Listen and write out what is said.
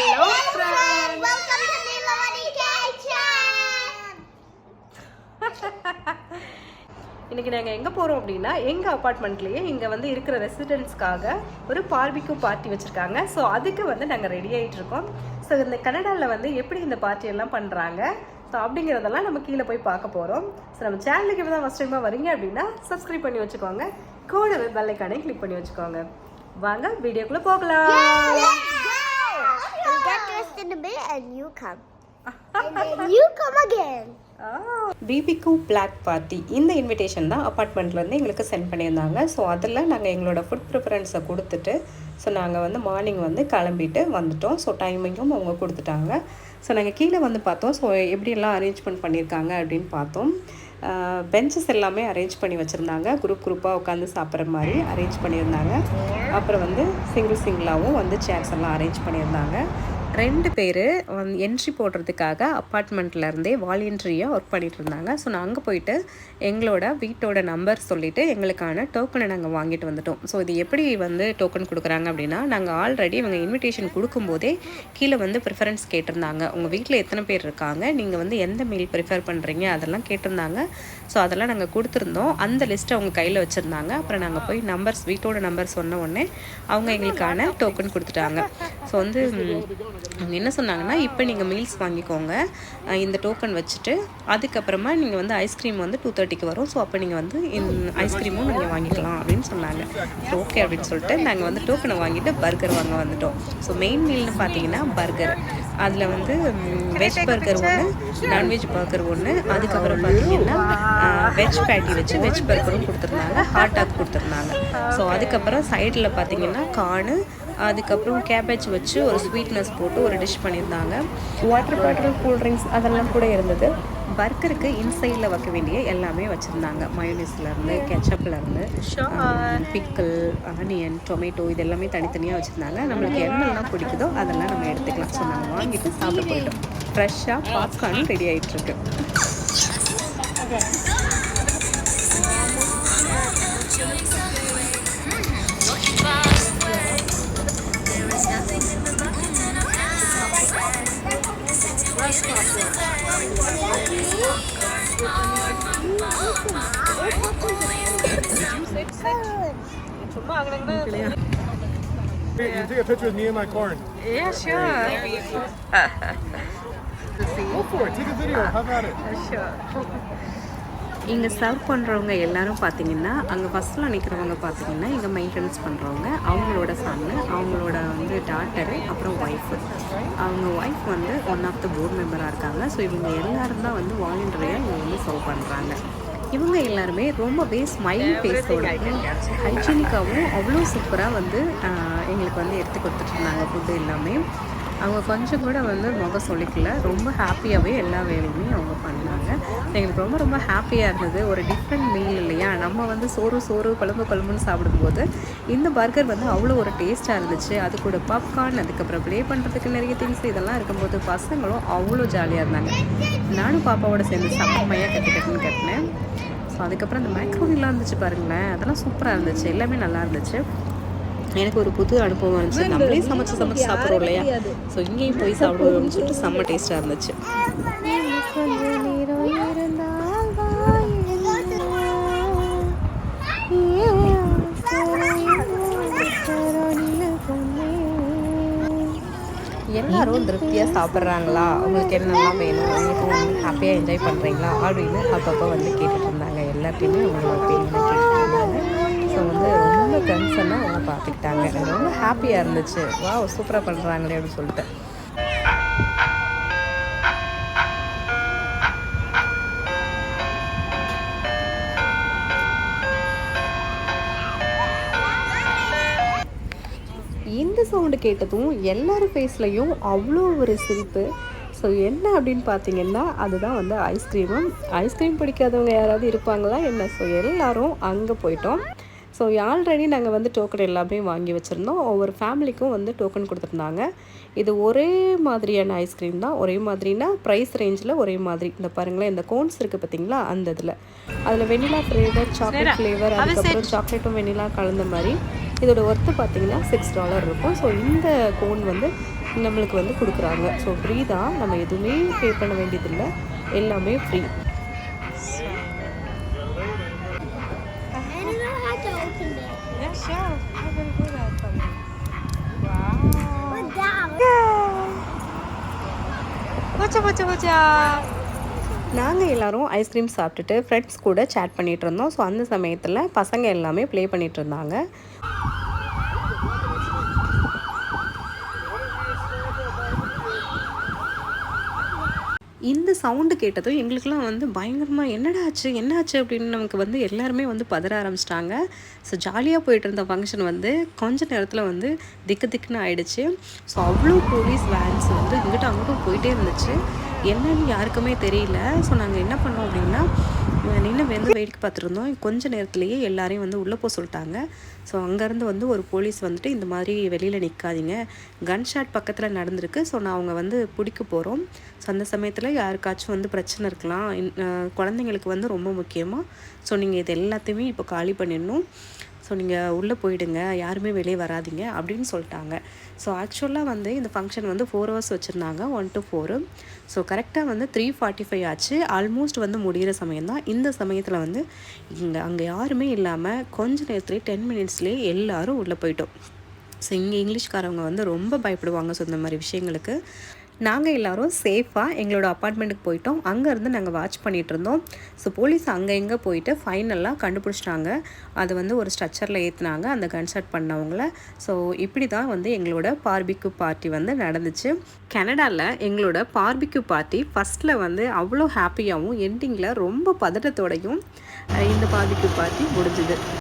Hello friends. Welcome to Nilavani Kitchen. இன்னைக்கு நாங்கள் எங்கே போகிறோம் அப்படின்னா எங்கள் அப்பார்ட்மெண்ட்லேயே இங்கே வந்து இருக்கிற ரெசிடென்ட்ஸ்க்காக ஒரு பார்பிக்யூ பார்ட்டி வச்சுருக்காங்க. ஸோ அதுக்கு வந்து நாங்கள் ரெடி ஆகிட்டு இருக்கோம். ஸோ இந்த கனடாவில் வந்து எப்படி இந்த பார்ட்டி எல்லாம் பண்ணுறாங்க ஸோ அப்படிங்கிறதெல்லாம் நம்ம கீழே போய் பார்க்க போகிறோம். ஸோ நம்ம சேனலுக்கு இப்போ தான் ஃபஸ்ட் டைமாக வரீங்க அப்படின்னா சப்ஸ்கிரைப் பண்ணி வச்சுக்கோங்க, கூடவே பெல் ஐகானையும் கிளிக் பண்ணி வச்சுக்கோங்க. வாங்க வீடியோக்குள்ளே போகலாம். We'll get dressed in a bit and you come. And then you come again. BBQ block party இந்த இன்விடேஷன் தான் அப்பார்ட்மெண்ட்லேருந்து எங்களுக்கு சென்ட் பண்ணியிருந்தாங்க. ஸோ அதில் நாங்கள் எங்களோட ஃபுட் ப்ரிஃபரன்ஸை கொடுத்துட்டு ஸோ நாங்கள் வந்து மார்னிங் வந்து கிளம்பிட்டு வந்துட்டோம். ஸோ டைமிங்கும் அவங்க கொடுத்துட்டாங்க. ஸோ நாங்கள் கீழே வந்து பார்த்தோம். ஸோ எப்படியெல்லாம் அரேஞ்ச்மெண்ட் பண்ணியிருக்காங்க அப்படின்னு பார்த்தோம். பெஞ்சஸ் எல்லாமே அரேஞ்ச் பண்ணி வச்சுருந்தாங்க. குரூப்பாக உட்காந்து சாப்பிட்ற மாதிரி அரேஞ்ச் பண்ணியிருந்தாங்க. அப்புறம் வந்து சிங்கிளாகவும் வந்து சேர்ஸ் எல்லாம் அரேஞ்ச் பண்ணியிருந்தாங்க. 2 பேர் என்ட்ரி போடுறதுக்காக அப்பார்ட்மெண்ட்லேருந்தே வாலண்டரியாக ஒர்க் பண்ணிகிட்டு இருந்தாங்க. ஸோ நான் அங்கே போயிட்டு எங்களோட வீட்டோட நம்பர் சொல்லிவிட்டு எங்களுக்கான டோக்கனை நாங்கள் வாங்கிட்டு வந்துட்டோம். ஸோ இது எப்படி வந்து டோக்கன் கொடுக்குறாங்க அப்படின்னா, நாங்கள் ஆல்ரெடி இவங்க இன்விடேஷன் கொடுக்கும்போதே கீழே வந்து ப்ரிஃபரன்ஸ் கேட்டிருந்தாங்க. உங்கள் வீட்டில் எத்தனை பேர் இருக்காங்க, நீங்கள் வந்து எந்த மீல் ப்ரிஃபர் பண்ணுறீங்க அதெல்லாம் கேட்டிருந்தாங்க. ஸோ அதெல்லாம் நாங்கள் கொடுத்துருந்தோம். அந்த லிஸ்ட்டை அவங்க கையில் வச்சுருந்தாங்க. அப்புறம் நாங்கள் போய் வீட்டோட நம்பர் சொன்ன உடனே அவங்க எங்களுக்கான டோக்கன் கொடுத்துட்டாங்க. ஸோ வந்து அவங்க என்ன சொன்னாங்கன்னா, இப்போ நீங்கள் மீல்ஸ் வாங்கிக்கோங்க இந்த டோக்கன் வச்சுட்டு, அதுக்கப்புறமா நீங்கள் வந்து ஐஸ்கிரீம் வந்து 2:30க்கு வரும். ஸோ அப்போ நீங்கள் வந்து ஐஸ்கிரீமும் நீங்கள் வாங்கிக்கலாம் அப்படின்னு சொன்னாங்க. ஸோ ஓகே அப்படின்னு சொல்லிட்டு நாங்கள் வந்து டோக்கனை வாங்கிட்டு பர்கர் வாங்க வந்துட்டோம். ஸோ மெயின் மீல்னு பார்த்தீங்கன்னா பர்கர். அதில் வந்து வெஜ் பர்கர் ஒன்று, நான்வெஜ் பர்கர் ஒன்று, அதுக்கப்புறம் பார்த்தீங்கன்னா வெஜ் பேட்டி வச்சு வெஜ் பர்கரும் கொடுத்துருந்தாங்க, ஹாட் டாக் கொடுத்துருந்தாங்க. ஸோ அதுக்கப்புறம் சைடில் பார்த்தீங்கன்னா கார்னு, அதுக்கப்புறம் கேபேஜ் வச்சு ஒரு ஸ்வீட்னஸ் போட்டு ஒரு டிஷ் பண்ணியிருந்தாங்க. வாட்டர் பாட்டில், கூல்ட்ரிங்க்ஸ் அதெல்லாம் கூட இருந்தது. பர்கருக்கு இன்சைடில் வைக்க வேண்டிய எல்லாமே வச்சுருந்தாங்க. மயோனீஸ்லேருந்து, கெச்சப்லேருந்து, பிக்கிள், ஆனியன், டொமேட்டோ இது எல்லாமே தனித்தனியாக வச்சுருந்தாங்க. நம்மளுக்கு என்னெல்லாம் பிடிக்குதோ அதெல்லாம் நம்ம எடுத்துக்கலாம். ஸோ நாங்கள் வாங்கிட்டு சாப்பிட போயிட்டோம். ஃப்ரெஷ்ஷாக பாப்கார்னும் ரெடி ஆகிட்டுருக்கு. Hey, you take a picture with me and my corn. Yeah, sure. Go for it. Take a video. Have at it. Sure. இங்கே சர்வ் பண்ணுறவங்க எல்லாரும் பார்த்தீங்கன்னா, அங்கே ஃபஸ்ட்டில் நிற்கிறவங்க பார்த்தீங்கன்னா இங்கே மெயின்டெனன்ஸ் பண்ணுறவங்க, அவங்களோட சன்னு, அவங்களோட வந்து டாட்டரு, அப்புறம் ஒய்ஃபு. அவங்க ஒய்ஃப் வந்து ஒன் ஆஃப் த போர்ட் மெம்பராக இருக்காங்க. ஸோ இவங்க எல்லோரும் தான் வந்து வாலண்டரியாக இங்கே வந்து சர்வ் பண்ணுறாங்க. இவங்க எல்லாருமே ரொம்பவே ஸ்மைல் ஃபேஸோட ஹைஜீனிக்காகவும் அவ்வளோ சூப்பராக வந்து எங்களுக்கு வந்து எடுத்து கொடுத்துட்ருந்தாங்க ஃபுட்டு எல்லாமே. அவங்க கொஞ்சம் கூட வந்து முகம் சொல்லிக்கல, ரொம்ப ஹாப்பியாகவே எல்லா வேலையுமே அவங்க பண்ணாங்க. எங்களுக்கு ரொம்ப ரொம்ப ஹாப்பியாக இருந்தது. ஒரு டிஃப்ரெண்ட் மீல் இல்லையா, நம்ம வந்து சோறு குழம்புன்னு சாப்பிடும்போது இந்த பர்கர் வந்து அவ்வளோ ஒரு டேஸ்ட்டாக இருந்துச்சு. அது கூட பாப்கார்ன், அதுக்கப்புறம் ப்ளே பண்ணுறதுக்கு நிறைய திங்ஸ் இதெல்லாம் இருக்கும்போது பசங்களும் அவ்வளோ ஜாலியாக இருந்தாங்க. நானும் பாப்பாவோட சேர்ந்து செம்மையாக கட்டினேன். ஸோ அதுக்கப்புறம் அந்த மேக்ரோனிலாம் இருந்துச்சு பாருங்களேன், அதெல்லாம் சூப்பராக இருந்துச்சு, எல்லாமே நல்லா இருந்துச்சு. எனக்கு ஒரு புது அனுபவம் இருந்துச்சு. நம்மளே சமைச்சு சாப்பிட்றோம் இல்லையா, ஸோ இங்கேயும் போய் சாப்பிடுவோம்னு சொல்லிட்டு செம்ம டேஸ்ட்டாக இருந்துச்சு. எல்லாரும் திருப்தியாக சாப்பிட்றாங்களா, உங்களுக்கு என்னெல்லாம் வேணும், உங்களுக்கு வந்து ஹாப்பியாக என்ஜாய் பண்ணுறீங்களா அப்படின்னு அப்பப்போ வந்து கேட்டுட்டு இருந்தாங்க. எல்லாத்தையுமே அவங்களோட ஒப்பீனியனை கேட்டுட்டு இருந்தாங்க. ஸோ வந்து ரொம்ப கன்சர்னாக அவங்க பார்த்துக்கிட்டாங்க. எனக்கு ரொம்ப ஹாப்பியாக இருந்துச்சு. வா சூப்பராக பண்ணுறாங்களே அப்படின்னு சொல்லிட்டு. இந்த சவுண்டு கேட்டதும் எல்லாரும் ஃபேஸ்லையும் அவ்வளோ ஒரு சிரிப்பு. ஸோ என்ன அப்படின்னு பார்த்தீங்கன்னா, அதுதான் வந்து ஐஸ்கிரீம் பிடிக்காதவங்க யாராவது இருப்பாங்களா என்ன? ஸோ எல்லோரும் அங்கே போயிட்டோம். ஸோ ஆல்ரெடி நாங்கள் வந்து டோக்கன் எல்லாமே வாங்கி வச்சுருந்தோம். ஒவ்வொரு ஃபேமிலிக்கும் வந்து டோக்கன் கொடுத்துருந்தாங்க. இது ஒரே மாதிரியான ஐஸ்கிரீம் தான். ஒரே மாதிரினா ப்ரைஸ் ரேஞ்சில் ஒரே மாதிரி. இந்த பாருங்களேன், இந்த கோன்ஸ் இருக்குது பார்த்தீங்களா, அந்த அதில் வெனிலா ஃப்ளேவர், சாக்லேட் ஃப்ளேவர், அதுக்கப்புறம் சாக்லேட்டும் வெனிலா கலந்த மாதிரி இதோட ஒர்த்து பார்த்தீங்கன்னா $6 இருக்கும். ஸோ இந்த கோன் வந்து நம்மளுக்கு வந்து கொடுக்குறாங்க. ஸோ ஃப்ரீ தான், நம்ம எதுவுமே பே பண்ண வேண்டியதில்லை, எல்லாமே free. I don't know how to open it. Yeah, sure. I'm gonna do that for you. Wow. But down. Bacha, bacha, bacha. நாங்கள் எல்லோரும் ஐஸ்கிரீம் சாப்பிட்டுட்டு ஃப்ரெண்ட்ஸ் கூட சேட் பண்ணிகிட்டு இருந்தோம். ஸோ அந்த சமயத்தில் பசங்க எல்லாமே ப்ளே பண்ணிகிட்டு இருந்தாங்க. இந்த சவுண்டு கேட்டதும் எங்களுக்கெல்லாம் வந்து பயங்கரமாக என்னடா ஆச்சு என்னாச்சு அப்படின்னு நமக்கு வந்து எல்லாருமே வந்து பதற ஆரம்பிச்சிட்டாங்க. ஸோ ஜாலியாக போயிட்டு இருந்த ஃபங்க்ஷன் வந்து கொஞ்ச நேரத்தில் வந்து திக்குன்னு ஆயிடுச்சு. ஸோ அவ்வளோ போலீஸ் வேன்ஸ் வந்து இங்கிட்ட அங்கிட்டும் போயிட்டே இருந்துச்சு. என்னன்னு யாருக்குமே தெரியல. ஸோ நாங்கள் என்ன பண்ணோம் அப்படின்னா நின்று வந்து வேடிக்கை பார்த்துருந்தோம். கொஞ்ச நேரத்துலேயே எல்லாரையும் வந்து உள்ளே போக சொல்லிட்டாங்க. ஸோ அங்கேருந்து வந்து ஒரு போலீஸ் வந்துட்டு இந்த மாதிரி வெளியில் நிற்காதீங்க, கன் ஷாட் பக்கத்தில் நடந்திருக்கு, ஸோ நான் அவங்க வந்து பிடிக்க போகிறோம். ஸோ அந்த சமயத்தில் யாருக்காச்சும் வந்து பிரச்சனை இருக்கலாம், குழந்தைங்களுக்கு வந்து ரொம்ப முக்கியமாக. ஸோ நீங்கள் இது எல்லாத்தையுமே இப்போ காலி பண்ணிடணும், ஸோ நீங்கள் உள்ளே போயிடுங்க, யாருமே வெளியே வராதிங்க அப்படின்னு சொல்லிட்டாங்க. ஸோ ஆக்சுவலாக வந்து இந்த ஃபங்க்ஷன் வந்து 4 hours வச்சுருந்தாங்க, 1 to 4. ஸோ கரெக்டாக வந்து 3:45 ஆச்சு. ஆல்மோஸ்ட் வந்து முடிகிற சமயம் தான். இந்த சமயத்தில் வந்து அங்கே யாருமே இல்லாமல் கொஞ்ச நேரத்துலேயே 10 minutesலேயே எல்லோரும் உள்ளே போயிட்டோம். ஸோ இங்கே இங்கிலீஷ்காரவங்க வந்து ரொம்ப பயப்படுவாங்க. ஸோ இந்த மாதிரி விஷயங்களுக்கு நாங்கள் எல்லோரும் சேஃபாக எங்களோட அப்பார்ட்மெண்ட்டுக்கு போயிட்டோம். அங்கேருந்து நாங்கள் வாட்ச் பண்ணிகிட்டு இருந்தோம். ஸோ போலீஸ் அங்கே எங்கே போயிட்டு ஃபைனலாக கண்டுபிடிச்சிட்டாங்க. அதை வந்து ஒரு ஸ்ட்ரக்சரில் ஏற்றுனாங்க அந்த கன்சர்ட் பண்ணவங்கள. ஸோ இப்படி தான் வந்து எங்களோட பார்பிக்யூ பார்ட்டி வந்து நடந்துச்சு. கனடாவில் எங்களோட பார்பிக்யூ பார்ட்டி ஃபஸ்ட்டில் வந்து அவ்வளோ ஹாப்பியாகவும் எண்டிங்கில் ரொம்ப பதட்டத்தோடையும் இந்த பார்பிக்யூ பார்ட்டி முடிஞ்சுது.